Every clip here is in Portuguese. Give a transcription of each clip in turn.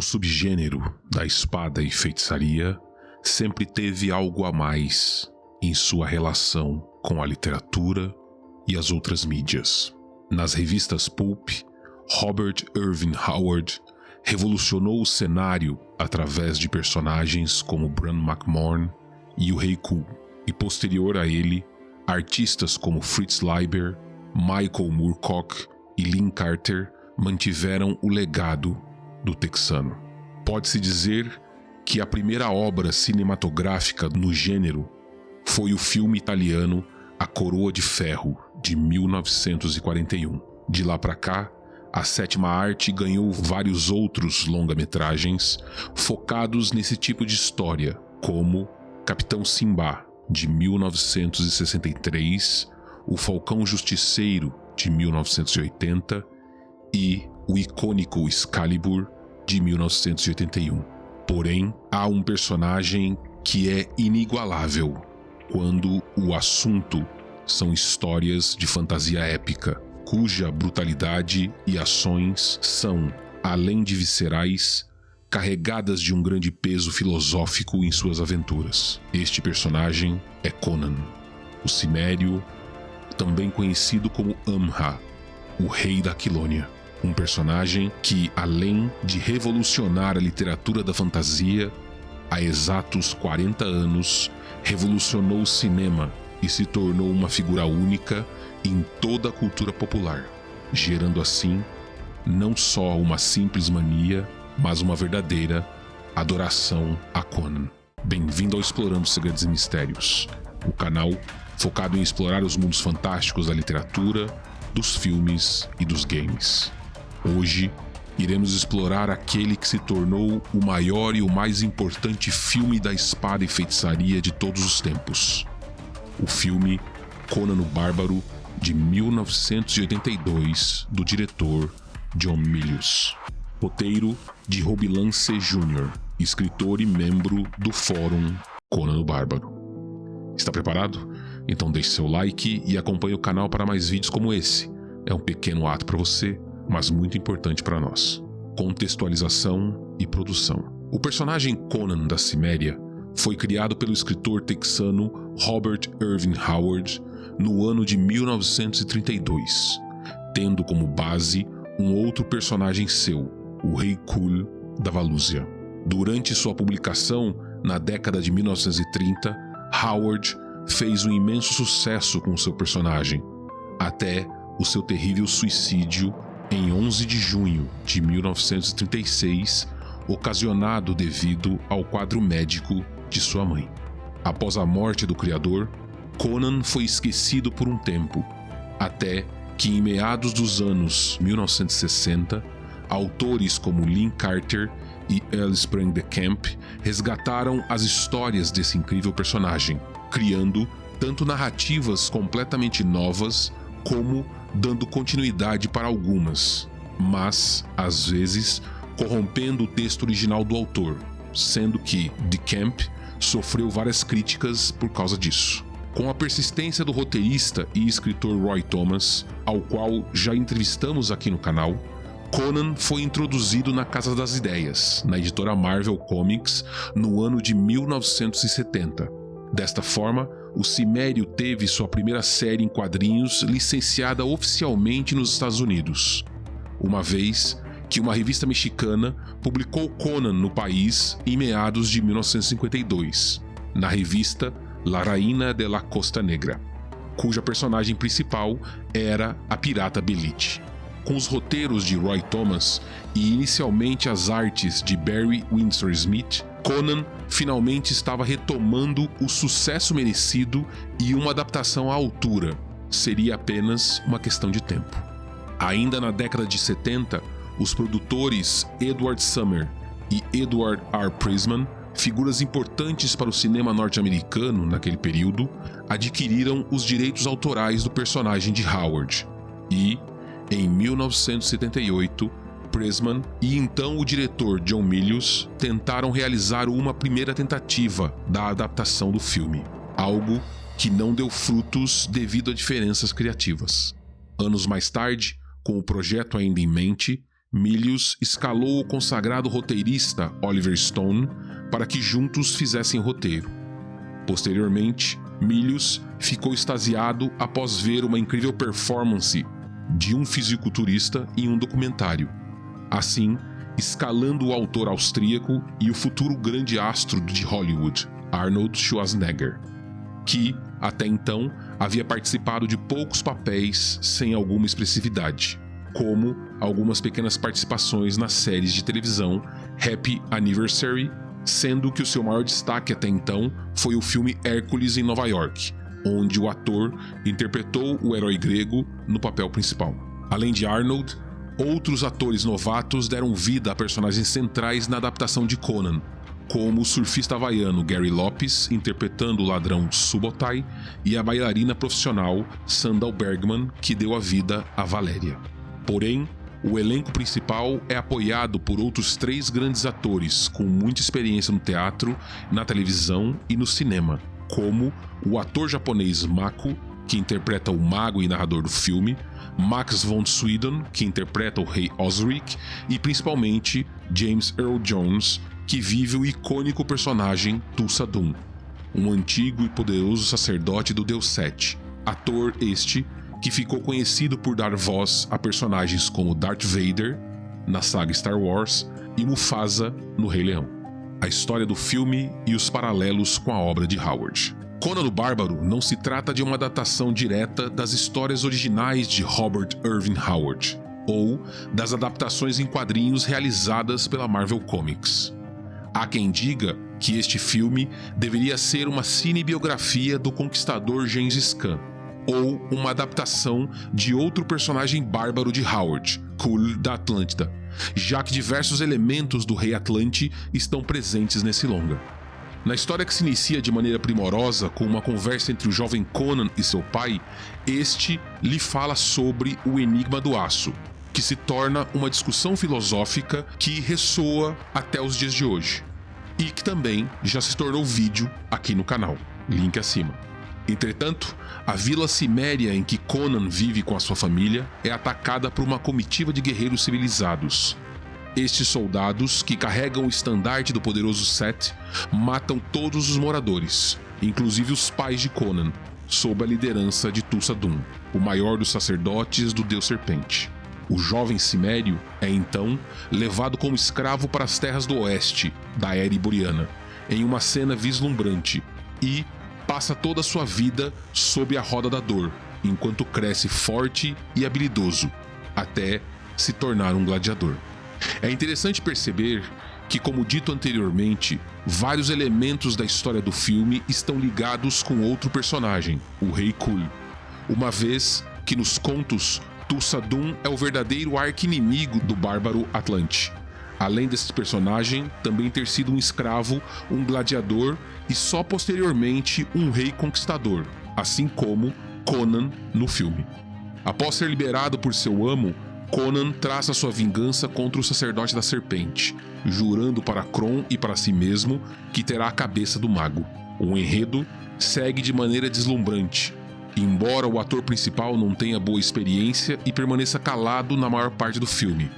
O subgênero da espada e feitiçaria sempre teve algo a mais em sua relação com a literatura e as outras mídias. Nas revistas pulp, Robert Irving Howard revolucionou o cenário através de personagens como Bran Mak e o Rei Cool, e posterior a ele, artistas como Fritz Leiber, Michael Moorcock e Lin Carter mantiveram o legado do texano. Pode-se dizer que a primeira obra cinematográfica no gênero foi o filme italiano A Coroa de Ferro, de 1941. De lá para cá, a sétima arte ganhou vários outros longa-metragens focados nesse tipo de história, como Capitão Simba, de 1963, O Falcão Justiceiro, de 1980 e o icônico Excalibur, de 1981. Porém, há um personagem que é inigualável quando o assunto são histórias de fantasia épica, cuja brutalidade e ações são, além de viscerais, carregadas de um grande peso filosófico em suas aventuras. Este personagem é Conan, o Cimério, também conhecido como Amha, o Rei da Aquilônia. Um personagem que, além de revolucionar a literatura da fantasia, há exatos 40 anos revolucionou o cinema e se tornou uma figura única em toda a cultura popular, gerando assim não só uma simples mania, mas uma verdadeira adoração a Conan. Bem-vindo ao Explorando Segredos e Mistérios, o canal focado em explorar os mundos fantásticos da literatura, dos filmes e dos games. Hoje, iremos explorar aquele que se tornou o maior e o mais importante filme da espada e feitiçaria de todos os tempos. O filme Conan o Bárbaro, de 1982, do diretor John Milius. Roteiro de Rob Lance Jr., escritor e membro do fórum Conan o Bárbaro. Está preparado? Então deixe seu like e acompanhe o canal para mais vídeos como esse. É um pequeno ato para você, mas muito importante para nós. Contextualização e produção. O personagem Conan da Ciméria foi criado pelo escritor texano Robert Irving Howard no ano de 1932, tendo como base um outro personagem seu, o Rei Cool da Valúzia. Durante sua publicação, na década de 1930, Howard fez um imenso sucesso com seu personagem, até o seu terrível suicídio em 11 de junho de 1936, ocasionado devido ao quadro médico de sua mãe. Após a morte do criador, Conan foi esquecido por um tempo, até que em meados dos anos 1960, autores como Lin Carter e L. Sprang de Camp resgataram as histórias desse incrível personagem, criando tanto narrativas completamente novas como dando continuidade para algumas, mas, às vezes, corrompendo o texto original do autor, sendo que de Camp sofreu várias críticas por causa disso. Com a persistência do roteirista e escritor Roy Thomas, ao qual já entrevistamos aqui no canal, Conan foi introduzido na Casa das Ideias, na editora Marvel Comics, no ano de 1970. Desta forma, o Cimério teve sua primeira série em quadrinhos licenciada oficialmente nos Estados Unidos, uma vez que uma revista mexicana publicou Conan no país em meados de 1952, na revista La Reina de la Costa Negra, cuja personagem principal era a pirata Belite. Com os roteiros de Roy Thomas e inicialmente as artes de Barry Windsor Smith, Conan finalmente estava retomando o sucesso merecido e uma adaptação à altura seria apenas uma questão de tempo. Ainda na década de 70, os produtores Edward Summer e Edward R. Prisman, figuras importantes para o cinema norte-americano naquele período, adquiriram os direitos autorais do personagem de Howard e, em 1978, Pressman e então o diretor John Milius tentaram realizar uma primeira tentativa da adaptação do filme, algo que não deu frutos devido a diferenças criativas. Anos mais tarde, com o projeto ainda em mente, Milius escalou o consagrado roteirista Oliver Stone para que juntos fizessem roteiro. Posteriormente, Milius ficou extasiado após ver uma incrível performance de um fisiculturista em um documentário. Assim, escalando o autor austríaco e o futuro grande astro de Hollywood, Arnold Schwarzenegger, que, até então, havia participado de poucos papéis sem alguma expressividade, como algumas pequenas participações nas séries de televisão Happy Anniversary, sendo que o seu maior destaque até então foi o filme Hércules em Nova York, onde o ator interpretou o herói grego no papel principal. Além de Arnold, outros atores novatos deram vida a personagens centrais na adaptação de Conan, como o surfista havaiano Gary Lopes, interpretando o ladrão Subotai, e a bailarina profissional Sandahl Bergman, que deu a vida a Valéria. Porém, o elenco principal é apoiado por outros 3 grandes atores com muita experiência no teatro, na televisão e no cinema, como o ator japonês Mako, que interpreta o mago e narrador do filme, Max von Sydow, que interpreta o rei Osric, e principalmente James Earl Jones, que vive o icônico personagem Thulsa Doom, um antigo e poderoso sacerdote do deus Set, ator este que ficou conhecido por dar voz a personagens como Darth Vader, na saga Star Wars, e Mufasa, no Rei Leão. A história do filme e os paralelos com a obra de Howard. Conan o Bárbaro não se trata de uma adaptação direta das histórias originais de Robert Irving Howard, ou das adaptações em quadrinhos realizadas pela Marvel Comics. Há quem diga que este filme deveria ser uma cinebiografia do conquistador Gengis Khan, ou uma adaptação de outro personagem bárbaro de Howard, Kul da Atlântida, já que diversos elementos do Rei Atlante estão presentes nesse longa. Na história, que se inicia de maneira primorosa com uma conversa entre o jovem Conan e seu pai, este lhe fala sobre o Enigma do Aço, que se torna uma discussão filosófica que ressoa até os dias de hoje, e que também já se tornou vídeo aqui no canal, link acima. Entretanto, a vila ciméria em que Conan vive com a sua família é atacada por uma comitiva de guerreiros civilizados. Estes soldados, que carregam o estandarte do poderoso Set, matam todos os moradores, inclusive os pais de Conan, sob a liderança de Thulsa Doom, o maior dos sacerdotes do deus serpente. O jovem cimério é então levado como escravo para as terras do oeste, da era iboriana, em uma cena vislumbrante, e passa toda a sua vida sob a roda da dor, enquanto cresce forte e habilidoso, até se tornar um gladiador. É interessante perceber que, como dito anteriormente, vários elementos da história do filme estão ligados com outro personagem, o Rei Kul, uma vez que nos contos Thulsa Doom é o verdadeiro arqui-inimigo do bárbaro Atlante. Além desse personagem também ter sido um escravo, um gladiador e só posteriormente um rei conquistador, assim como Conan no filme. Após ser liberado por seu amo, Conan traça sua vingança contra o sacerdote da serpente, jurando para Kron e para si mesmo que terá a cabeça do mago. O enredo segue de maneira deslumbrante, embora o ator principal não tenha boa experiência e permaneça calado na maior parte do filme.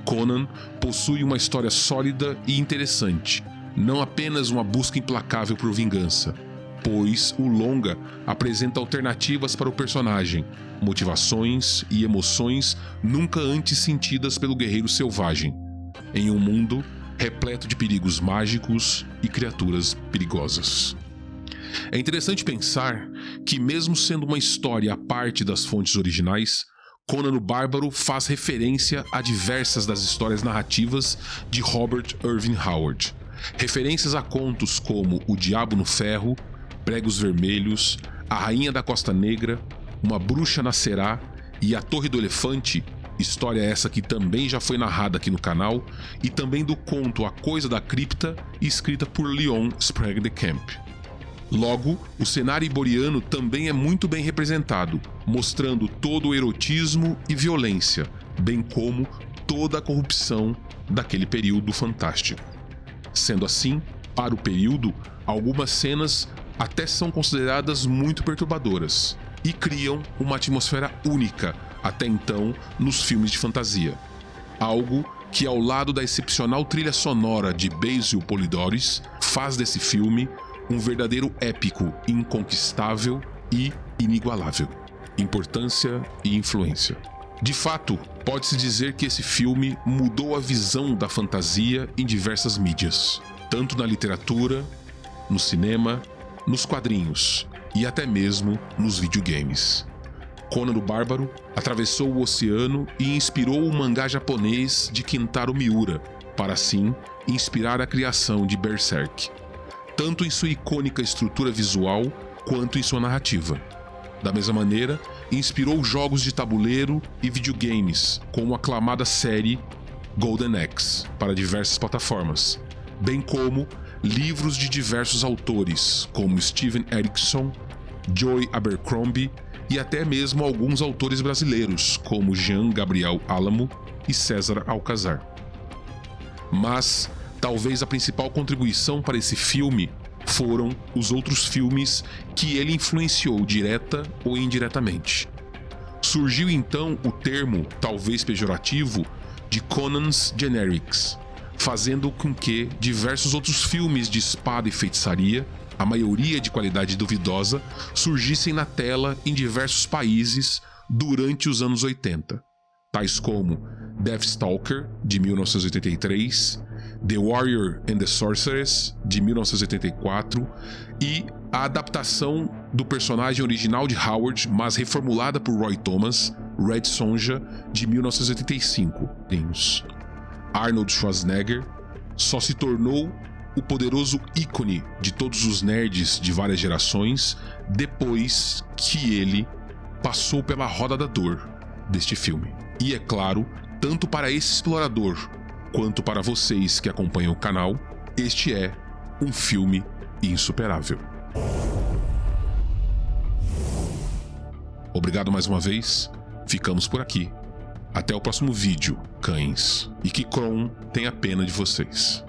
Conan possui uma história sólida e interessante, não apenas uma busca implacável por vingança, pois o longa apresenta alternativas para o personagem, motivações e emoções nunca antes sentidas pelo guerreiro selvagem, em um mundo repleto de perigos mágicos e criaturas perigosas. É interessante pensar que, mesmo sendo uma história à parte das fontes originais, Conan o Bárbaro faz referência a diversas das histórias narrativas de Robert Irving Howard. Referências a contos como O Diabo no Ferro, Pregos Vermelhos, A Rainha da Costa Negra, Uma Bruxa Nascerá e A Torre do Elefante, história essa que também já foi narrada aqui no canal, e também do conto A Coisa da Cripta, escrita por Leon Sprague de Camp. Logo, o cenário iboriano também é muito bem representado, mostrando todo o erotismo e violência, bem como toda a corrupção daquele período fantástico. Sendo assim, para o período, algumas cenas até são consideradas muito perturbadoras e criam uma atmosfera única até então nos filmes de fantasia. Algo que, ao lado da excepcional trilha sonora de Basil Polidoris, faz desse filme um verdadeiro épico inconquistável e inigualável. Importância e influência. De fato, pode-se dizer que esse filme mudou a visão da fantasia em diversas mídias, tanto na literatura, no cinema, nos quadrinhos e até mesmo nos videogames. Conan o Bárbaro atravessou o oceano e inspirou o mangá japonês de Kentaro Miura, para assim inspirar a criação de Berserk, tanto em sua icônica estrutura visual quanto em sua narrativa. Da mesma maneira, inspirou jogos de tabuleiro e videogames, como a aclamada série Golden Axe para diversas plataformas, bem como livros de diversos autores, como Steven Erikson, Joy Abercrombie e até mesmo alguns autores brasileiros, como Jean Gabriel Álamo e César Alcazar. Mas talvez a principal contribuição para esse filme foram os outros filmes que ele influenciou direta ou indiretamente. Surgiu então o termo, talvez pejorativo, de Conan's Generics, fazendo com que diversos outros filmes de espada e feitiçaria, a maioria de qualidade duvidosa, surgissem na tela em diversos países durante os anos 80, tais como Deathstalker, de 1983, The Warrior and the Sorceress, de 1984, e a adaptação do personagem original de Howard, mas reformulada por Roy Thomas, Red Sonja, de 1985. Arnold Schwarzenegger só se tornou o poderoso ícone de todos os nerds de várias gerações depois que ele passou pela roda da dor deste filme. E é claro, tanto para esse explorador quanto para vocês que acompanham o canal, este é um filme insuperável. Obrigado mais uma vez, ficamos por aqui. Até o próximo vídeo, cães, e que Kron tenha pena de vocês.